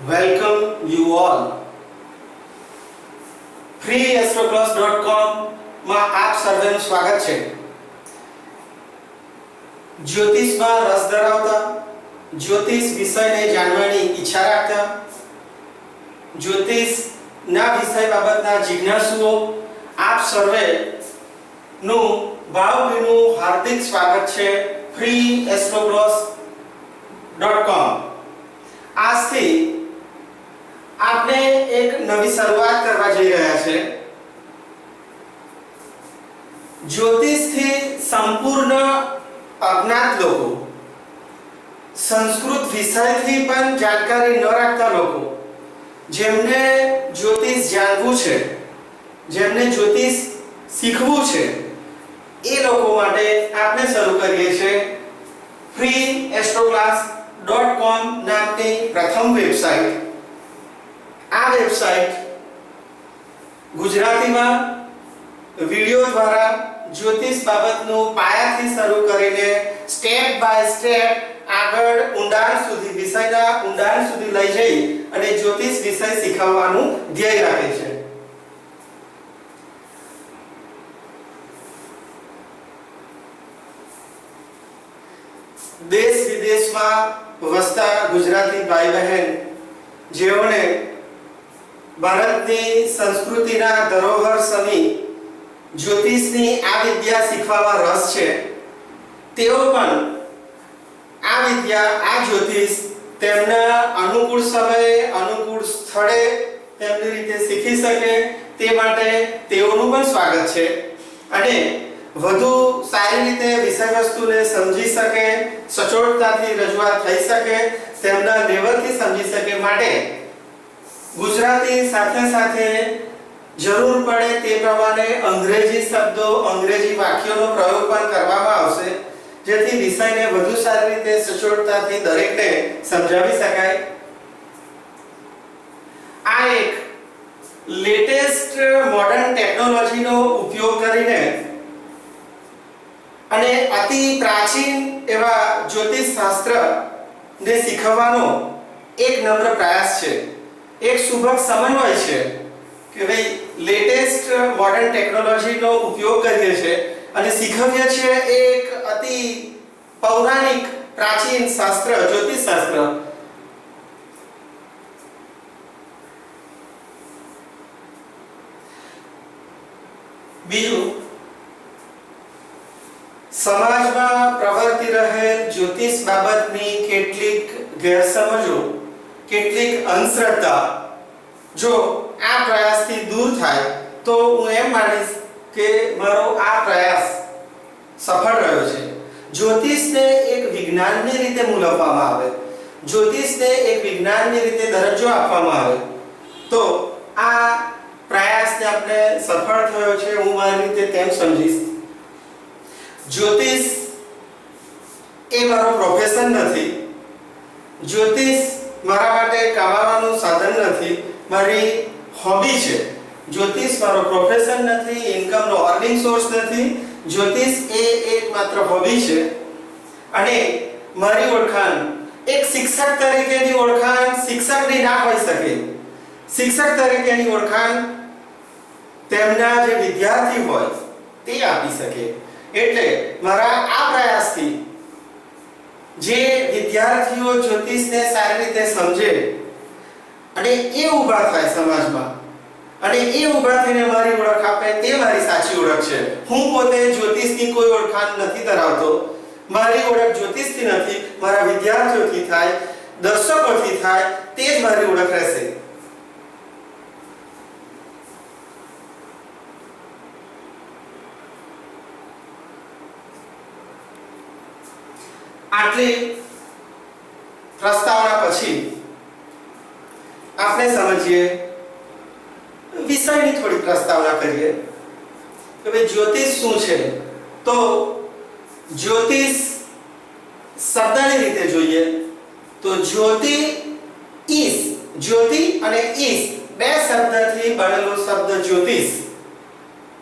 Welcome you all. freeastroclass.com માં આપ સર્વેનું સ્વાગત છે. જ્યોતિષમાં રસ ધરાવતા, જ્યોતિષ વિષયને જાણવાની ઈચ્છા રાખતા, જ્યોતિષના વિષય બાબતના જિજ્ઞાસુઓ આપ સર્વેનું ભાવભીનું હાર્દિક સ્વાગત છે freeastroclass.com. આજથી આપણે એક નવી શરૂઆત કરવા જઈ રહ્યા છે. જ્યોતિષથી સંપૂર્ણ અજ્ઞાત લોકો, સંસ્કૃત વિષયથી પણ જાણકારી ન રાખતા લોકો, જેમને જ્યોતિષ જાણવું છે, જેમને જ્યોતિષ શીખવું છે, એ લોકો માટે આપણે શરૂ કરીએ છીએ freeastroclass.com નામની પ્રથમ વેબસાઇટ. આ વેબસાઇટ ગુજરાતીમાં વિડિયો દ્વારા જ્યોતિષ બાબતનું પાયાથી શરૂ કરીને સ્ટેપ બાય સ્ટેપ આગળ ઊંડાણ સુધી, વિષયના ઊંડાણ સુધી લઈ જઈ અને જ્યોતિષ વિષય શીખવવાનું ધ્યેય રાખે છે. દેશ વિદેશમાં વસતા ગુજરાતી ભાઈ બહેન જેઓને ભારતની સંસ્કૃતિના ધરોહર સમી જ્યોતિષની આ વિદ્યા શીખવામાં રસ છે, તેઓ પણ આ વિદ્યા, આ જ્યોતિષ તેમના અનુકૂળ સમયે, અનુકૂળ સ્થળે તેમની રીતે શીખી શકે તે માટે તેઓનું પણ સ્વાગત છે. અને વધુ સારી રીતે વિષય વસ્તુને સમજી શકે, સચોટતાથી રજૂઆત થઈ શકે, તેમના લેવલથી સમજી શકે માટે ગુજરાતી સાથે સાથે જરૂર પડે તે પ્રમાણે અંગ્રેજી શબ્દો, અંગ્રેજી વાક્યોનો પ્રયોગ પણ કરવામાં આવશે, જેથી વિષયને વધુ સારી રીતે સચોટતાથી દરેકને સમજાવી શકાય. આ એક લેટેસ્ટ મોડર્ન ટેકનોલોજીનો ઉપયોગ કરીને અને અતિ પ્રાચીન એવા જ્યોતિષ શાસ્ત્રને શીખવવાનો એક નમ્ર પ્રયાસ છે, એક સુભગ સમન્વય છે કે ભાઈ લેટેસ્ટ મોડર્ન ટેકનોલોજીનો ઉપયોગ કરીએ છીએ અને શીખવીએ છીએ એક અતિ પૌરાણિક પ્રાચીન શાસ્ત્ર, જ્યોતિષ શાસ્ત્ર. બીજું, સમાજમાં પ્રવર્તી રહેલ જ્યોતિષ બાબતની કેટલીક ગેરસમજો, કેટલીક અંધશ્રદ્ધા જો આ પ્રયાસથી દૂર થાય તો હું એમ માનીશ કે મારો આ પ્રયાસ સફળ રહ્યો છે. જ્યોતિષને એક વિજ્ઞાનની રીતે મૂલવવામાં આવે, જ્યોતિષને એક વિજ્ઞાનની રીતે દરજ્જો આપવામાં આવે તો આ પ્રયાસને આપણે સફળ થયો છે, હું મારી રીતે તેમ સમજીશ. જ્યોતિષ એ મારો પ્રોફેશન નથી, જ્યોતિષ મારા માટે કમાવાનું સાધન નથી, મારી હોબી છે. જ્યોતિષ મારો પ્રોફેશન નથી, ઇન્કમનો અર્નિંગ સોર્સ નથી. જ્યોતિષ એ એકમાત્ર હોબી છે. અને મારી ઓળખાણ એક શિક્ષક તરીકેની ઓળખાણ શિક્ષકની ના હોઈ શકે. શિક્ષક તરીકેની ઓળખાણ તેમના જે વિદ્યાર્થી હોય તે આપી શકે. એટલે મારા આ પ્રયાસથી જે વિદ્યાર્થીઓ જ્યોતિષને સારી રીતે સમજે અને એ ઊભા થાય સમાજમાં અને એ ઊભા થઈને મારી ઓળખ આપે, તે મારી સાચી ઓળખ છે. હું પોતે જ્યોતિષની કોઈ ઓળખાણ નથી ધરાવતો. મારી ઓળખ જ્યોતિષથી નથી, મારા વિદ્યાર્થીઓથી થાય, દર્શકોથી થાય, તે જ મારી ઓળખ રહેશે. આટલી પ્રસ્તાવના પછી આપણે સમજીએ, વિષયની થોડી પ્રસ્તાવના કરીએ કે ભાઈ જ્યોતિષ શું છે. તો જ્યોતિષ શબ્દની રીતે જોઈએ તો જ્યોતિ ઈસ, જ્યોતિ અને ઈસ બે શબ્દથી બનેલો શબ્દ જ્યોતિષ.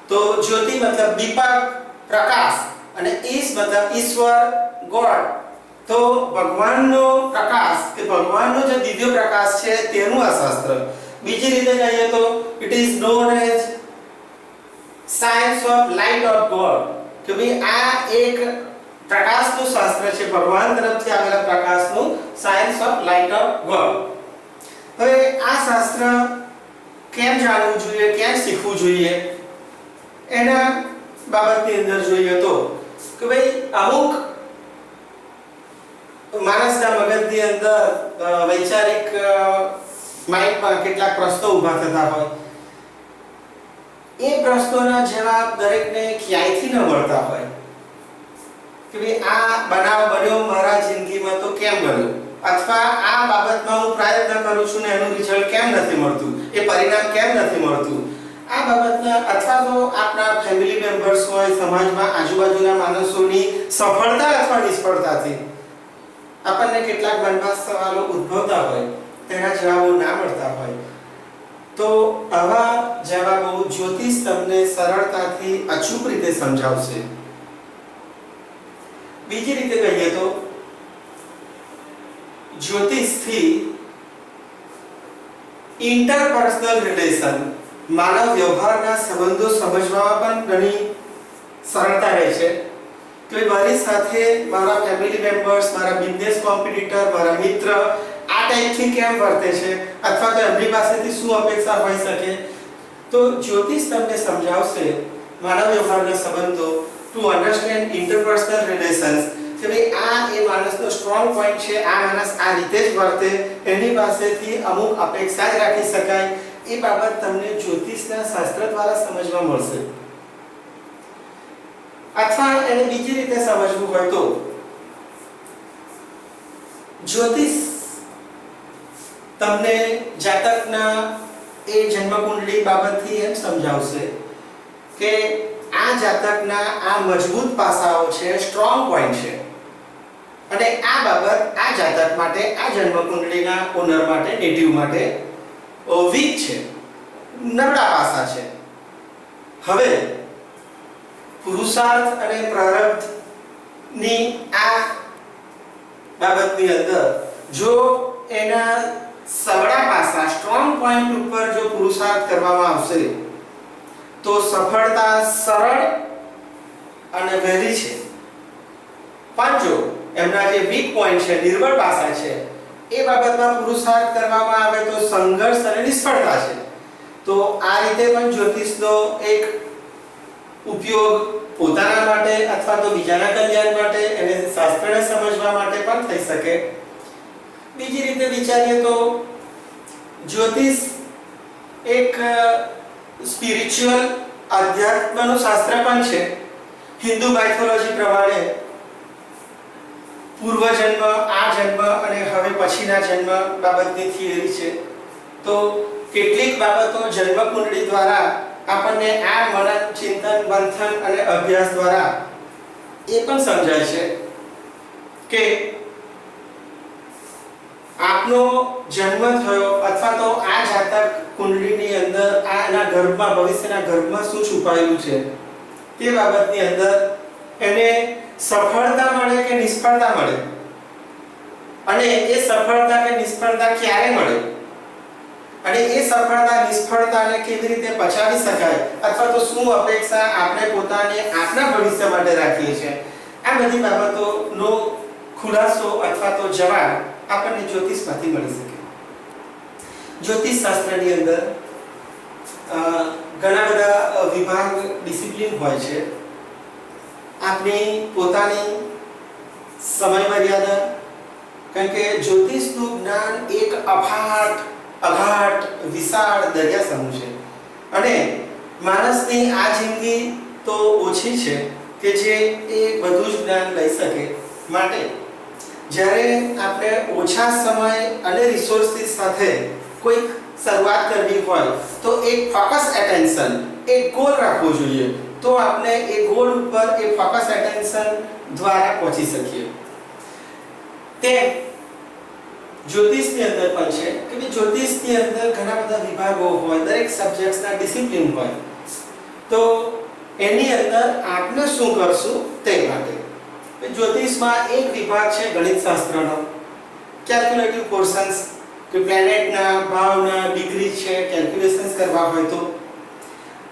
તો જ્યોતિ મતલબ દીપક, પ્રકાશ, અને ઈસ મતલબ ઈશ્વર, ગોડ. તો ભગવાનનો પ્રકાશ કે ભગવાનનો જે દિવ્ય પ્રકાશ છે તેનું આ શાસ્ત્ર. બીજી રીતે કહીએ તો it is known as science of light of God, કે ભાઈ આ એક પ્રકાશનું શાસ્ત્ર છે, ભગવાન તરફથી આવેલા પ્રકાશનું science of light of God. હવે આ શાસ્ત્ર કેમ જાણવું જોઈએ, કેમ શીખવું જોઈએ, એના બાબતની અંદર જોઈએ તો કે ભાઈ અમુક માણસના મગજની અંદર વૈચારિક માઇન્ડમાં કેટલાક પ્રશ્નો ઊભા થતા હોય. એ પ્રશ્નોના જવાબ દરેકને ક્યાંયથી ન મળતા હોય કે ભાઈ આ બનાવ બન્યો મારા જિંદગીમાં તો કેમ બન્યો, અથવા આ બાબતમાં હું પ્રયત્ન કરું છું ને એનું રિઝલ્ટ કેમ નથી મળતું, એ પરિણામ કેમ નથી મળતું. આ બાબતના અથવા તો આપણા ફેમિલી મેમ્બર્સ હોય, સમાજમાં આજુબાજુના માણસોની સફળતા અથવા નિષ્ફળતાથી આપણને કેટલાક મનમાં સવાલો ઉદ્ભવતા હોય, તેના જવાબો ના મળતા હોય, તો આવા જવાબો જ્યોતિષ તમને સરળતાથી અચૂક રીતે સમજાવશે. બીજી રીતે કહીએ તો જ્યોતિષથી ઇન્ટરપર્સનલ રિલેશન, માનવ વ્યવહારના સંબંધો સમજવામાં પણ ઘણી સરળતા રહે છે કે મારી સાથે મારા ફેમિલી મેમ્બર્સ, મારા બિઝનેસ કોમ્પિટિટર, મારા મિત્ર આ ટાઈપથી કેમ વર્તે છે, અથવા તો એમની પાસેથી શું અપેક્ષા હોઈ શકે. તો જ્યોતિષ તમને સમજાવશે માનવ વ્યવહારના સંબંધો, ટુ અન્ડરસ્ટેન્ડ ઇન્ટરપર્સનલ રિલેશન્સ, કે ભાઈ આ એ માણસનો સ્ટ્રોંગ પોઈન્ટ છે, આ માણસ આ રીતે જ વર્તે, એની પાસેથી અમુક અપેક્ષા જ રાખી શકાય. એ બાબત તમને જ્યોતિષના શાસ્ત્ર દ્વારા સમજવા મળશે. અથવા એને બીજી રીતે સમજવું હોય તો જ્યોતિષ તમને જાતકના એ જન્મકુંડળી બાબતથી એમ સમજાવશે કે આ જાતકના આ મજબૂત પાસાઓ છે, સ્ટ્રોંગ પોઈન્ટ છે, અને આ બાબત આ જાતક માટે, આ જન્મકુંડળીના ઓનર માટે, નેટિવ માટે વીક છે, નબળા પાસા છે. હવે પુરુષાર્થ અને પ્રારબ્ધની આ બાબતની અંદર જો એના સબળા પાસા, સ્ટ્રોંગ પોઈન્ટ ઉપર જો પુરુષાર્થ કરવામાં આવશે તો સફળતા સરળ અને વહેલી છે. પણ જો એમના જે વીક પોઈન્ટ છે, નિર્બળ પાસા છે, એ બાબતમાં પુરુષાર્થ કરવામાં આવે તો સંઘર્ષ અને નિષ્ફળતા છે. તો આ રીતે પણ જ્યોતિષનો એક ઉપયોગ પોતાના માટે અથવા તો બીજાના કલ્યાણ માટે, એને શાસ્ત્રને સમજવા માટે પણ થઈ શકે. બીજી રીતે વિચારીએ તો જ્યોતિષ એક સ્પિરિચ્યુઅલ અધ્યાત્મનું શાસ્ત્ર પણ છે. હિન્દુ માઇથોલોજી પ્રમાણે પૂર્વજન્મ, આ જન્મ અને હવે પછીના જન્મ બાબતની થિયરી છે. તો કેટલીક બાબતો જન્મકુંડળી દ્વારા આપણને આ મનન, ચિંતન, મંથન અને અભ્યાસ દ્વારા એ પણ સમજાય છે કે આપનો જન્મ થયો અથવા તો આ જાતક કુંડળીની અંદર આના ગર્ભમાં, ભવિષ્યના ગર્ભમાં શું છુપાયેલું છે તે બાબતની અંદર એને સફળતા મળે કે નિષ્ફળતા મળે, અને એ સફળતા કે નિષ્ફળતા ક્યારે મળે, અને એ સફળતા નિષ્ફળતાને કેવી રીતે પચાવી શકાય, અથવા તો શું અપેક્ષા આપણે પોતાને આપના ભવિષ્ય માટે રાખીએ છીએ, આ બધી બાબતોનો ખુલાસો અથવા તો જવાબ આપણને જ્યોતિષમાંથી મળી શકે. જ્યોતિષ શાસ્ત્રની અંદર ઘણા બધા વિભાગ, ડિસિપ્લિન હોય છે. આપણી પોતાની સમય મર્યાદા, કારણ કે જ્યોતિષનું જ્ઞાન એક અઘાટ વિશાળ દરિયા સમૂહ છે, અને માણસની આ જિંદગી તો ઓછી છે કે જે એ બધું જ જ્ઞાન લઈ શકે. માટે જ્યારે આપણે ઓછા સમય અને રિસોર્સિસ સાથે કોઈક શરૂઆત કરવી હોય તો એક ફોકસ એટેન્શન, એક ગોલ રાખવો જોઈએ, તો આપણે એ ગોલ ઉપર એ ફોકસ એટેન્શન દ્વારા પહોંચી શકીએ. તે જ્યોતિષની અંદર પણ છે કે જ્યોતિષની અંદર ઘણા બધા વિભાગો હોય, દરેક સબ્જેક્ટ્સના ડિસિપ્લિન હોય. તો એની અંદર આપણે શું કરશું તે માટે કે જ્યોતિષમાં એક વિભાગ છે ગણિતશાસ્ત્રનો, કેલ્ક્યુલેટિવ પોર્શન્સ, કે પ્લેનેટના ભાવના ડિગ્રી છે કેલ્ક્યુલેશન્સ કરવા હોય તો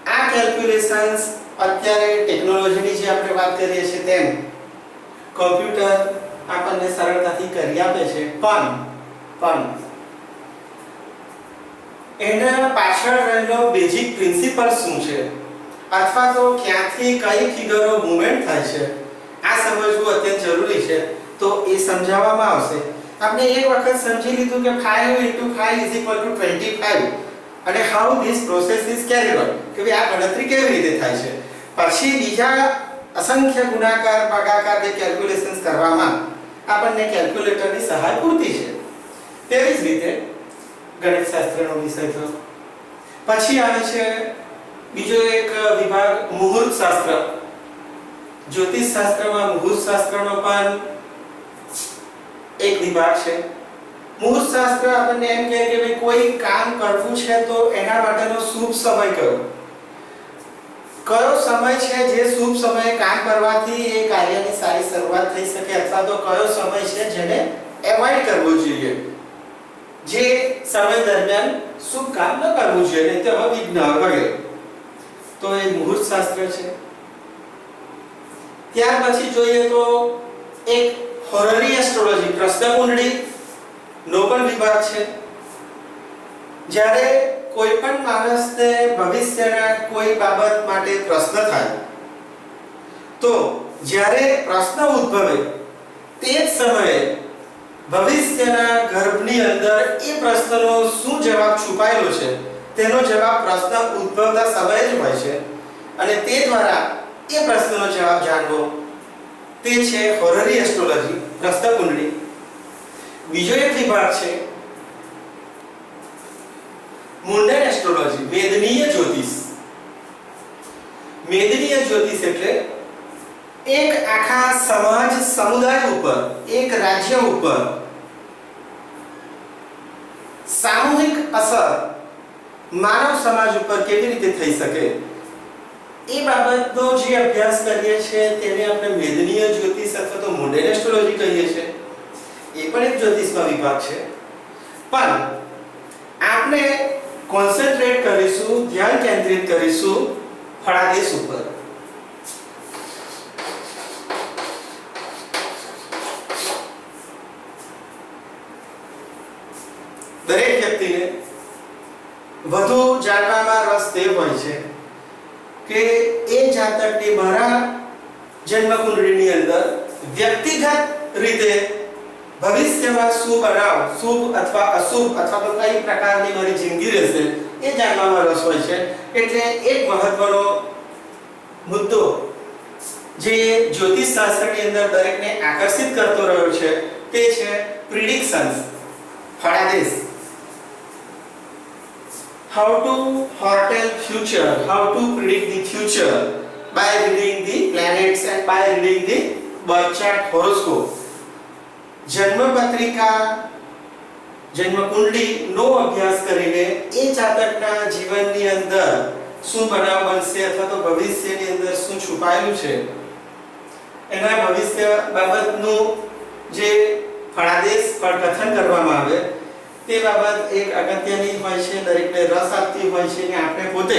આ કેલ્ક્યુલેશન્સ અત્યારે ટેકનોલોજીની જે આપણે વાત કરીએ છીએ તેમ કોમ્પ્યુટર આપણને સરળતાથી કરી આપે છે, પણ એના પાછળ રહેલો બેઝિક પ્રિન્સિપલ શું છે અથવા તો ક્યાંથી કઈ ફિગરો મૂવમેન્ટ થાય છે આ સમજવું અત્યંત જરૂરી છે. તો એ સમજાવવામાં આવશે. આપણે એક વખત સમજી લીધું કે 5 * 5 = 25 અને how this process is carried out, કે ભાઈ આ ગણતરી કેવી રીતે થાય છે. પછી બીજા અસંખ્ય ગુણાકાર ભાગાકાર કે કેલ્ક્યુલેશન્સ કરવામાં આપણને કેલ્ક્યુલેટરની સહાય પૂરતી છે. તેવી જ રીતે ગણિતશાસ્ત્રનો વિષય થયો. પછી આવે છે બીજો એક વિભાગ મુહૂર્ત શાસ્ત્ર. જ્યોતિષ શાસ્ત્રમાં મુહૂર્ત શાસ્ત્રનો પણ એક વિભાગ છે. મુહૂર્ત શાસ્ત્ર આપણને એમ કહે કે ભાઈ કોઈ કામ કરવું છે તો એના માટેનો શુભ સમય કયો સમય છે જે શુભ સમયે કામ કરવાથી એ કાર્યની સારી શરૂઆત થઈ શકે, અથવા તો કયો સમય છે જેને એવોઇડ કરવો જોઈએ, જે સમય દરમિયાન શુભ કામ ન કરવું જોઈએ, નહીં તો વિઘ્ન વગેરે. તો એ મુહૂર્ત શાસ્ત્ર છે. ત્યાર પછી જોઈએ તો એક હોરરી એસ્ટ્રોલોજી, પ્રશ્ન કુંડળી નો પણ વિભાગ છે. જ્યારે કોઈ પણ માણસને ભવિષ્યના કોઈ બાબત માટે પ્રશ્ન થાય તો જ્યારે પ્રશ્ન ઉદ્ભવે તે જ સમયે ભવિષ્યના ગર્ભની અંદર એ પ્રશ્નનો શું જવાબ છુપાયેલો છે તેનો જવાબ પ્રશ્ન ઉદ્ભવતા સમયે જ હોય છે, અને તે દ્વારા એ પ્રશ્નનો જવાબ જાણવો તે છે હોરરી એસ્ટ્રોલોજી, પ્રશ્ન કુંડળી. બીજો એક વિભાગ છે મુંડન એસ્ટ્રોલોજી, મેદનીય જ્યોતિષ. મેદનીય જ્યોતિષ એટલે એક આખા સમાજ સમુદાય ઉપર, એક રાજ્ય ઉપર સામૂહિક અસર માનવ સમાજ ઉપર કેવી રીતે થઈ શકે એ બાબતનો જે અભ્યાસ કરીએ છીએ તેને આપણે મેદનીય જ્યોતિષ અથવા તો મુંડન એસ્ટ્રોલોજી કહીએ છીએ. એ પણ એક જ્યોતિષનો વિભાગ છે. પણ આપણે કોન્સન્ટ્રેટ કરીશું, ધ્યાન કેન્દ્રિત કરીશું ફળાદેશ ઉપર. દરેક વ્યક્તિને વધુ જાણવામાં રસ તે હોય છે કે એ જાતકની મારા જન્મ કુંડળીની અંદર વ્યક્તિગત રીતે ભવિષ્યમાં શું બનાવ, શુભ અથવા અશુભ અથવા તો કઈ પ્રકારની મારી જિંદગી રહેશે એ જાણવામાં રસ હોય છે. એટલે એક મહત્વનો મુદ્દો જે જ્યોતિષ શાસ્ત્રની અંદર દરેકને આકર્ષિત કરતો રહ્યો છે તે છે પ્રિડિક્શન્સ, ફળાદેશ. How to foretell future, how to predict the future by reading the planets and by reading the birth chart horoscope. જન્મ પત્રિકા, જન્મ કુંડળી નો અભ્યાસ કરીને એ જાતકના જીવનની અંદર શું બનાવ બનશે અથવા તો ભવિષ્યની અંદર શું છુપાયેલું છે એના ભવિષ્ય બાબતનું જે ફળાદેશ કથન કરવામાં આવે તે બાબત એક અગત્યની હોય છે, દરેકને રસ આપતી હોય છે અને આપણે પોતે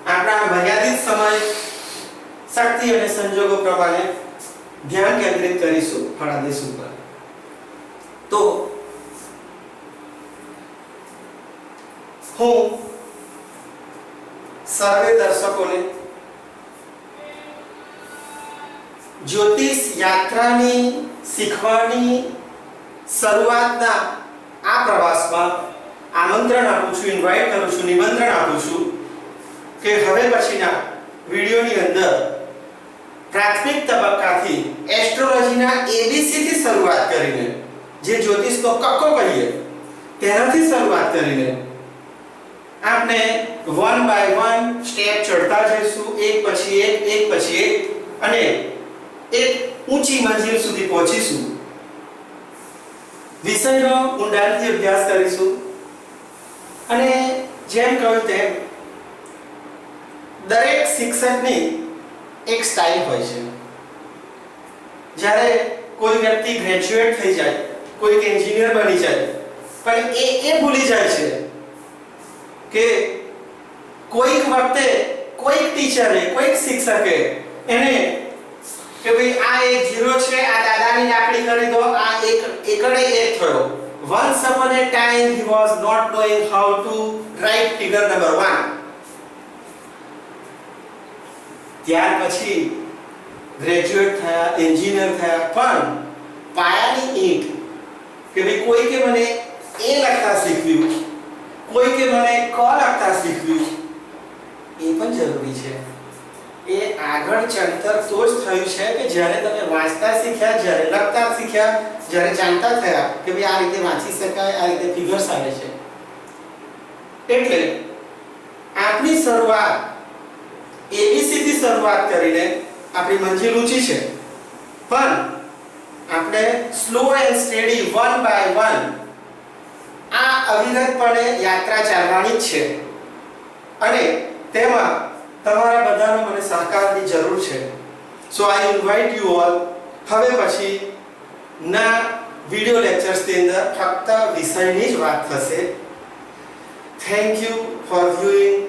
આપણા મર્યાદિત સમય, શક્તિ અને સંજોગો પ્રમાણે ધ્યાન કેન્દ્રિત કરીશું ફળાદેશ ઉપર. તો હું સર્વે દર્શકોને જ્યોતિષ યાત્રાની શીખવાની શરૂઆતના આ પ્રવાસમાં આમંત્રણ આપું છું, ઇન્વાઇટ કરું છું, નિમંત્રણ આપું છું કે હવે પછીના વિડિયોની અંદર પ્રાથમિક તબક્કાથી એસ્ટ્રોલોજીના એબીસી થી શરૂઆત કરીને, જે જ્યોતિષનો કક્કો કહીએ તેનાથી શરૂઆત કરીને આપણે 1 by 1 સ્ટેપ ચડતા જઈશું, એક પછી એક અને એક ઊંચી મંજિલ સુધી પહોંચીશું. વિષયનો ઊંડાણથી અભ્યાસ કરીશું અને જેમ કહ્યું તેમ દરેક શિક્ષકની એક સ્ટાઇલ હોય છે. જ્યારે કોઈ વ્યક્તિ ગ્રેજ્યુએટ થઈ જાય, કોઈ એન્જિનિયર બની જાય, પણ એ ભૂલી જાય છે કે કોઈક વખતે કોઈક ટીચરે, કોઈક શિક્ષકે એને કે ભાઈ આ એક 0 છે, આ દાદાની લાકડી કરી દો, આ એકડે એક થયો. Once upon a time he was not knowing how to write figure number 1. ત્યાર પછી ગ્રેજ્યુએટ થયા, એન્જિનિયર થયા, પણ પાયાની ઈંટ કે ભાઈ કોઈકે મને એ લખતા શીખવ્યું, કોઈકે મને ક લખતા શીખવ્યું, એ પણ જરૂરી છે. એ આગળ ચણતર તો જ થયું છે કે જ્યારે તમે વાંચતા શીખ્યા, જ્યારે લખતા શીખ્યા, જ્યારે જાણતા થયા કે ભાઈ આ રીતે વાંચી શકાય, આ રીતે ફિગર્સ આવે છે. એટલે આપણી શરૂઆત ABC થી શરૂઆત કરીને આપણી મંજિલ ઊંચી છે, પણ આપણે slow and steady one by one આ અવિરતપણે યાત્રા ચાલવાની જ છે. અને તેમાં તમારા બધાનો મને સહકારની જરૂર છે. સો આઈ ઇન્વાઇટ યુ ઓલ. હવે પછી ના વિડિયો લેક્ચર્સની અંદર ફક્ત વિષયની જ વાત થશે. Thank you for viewing.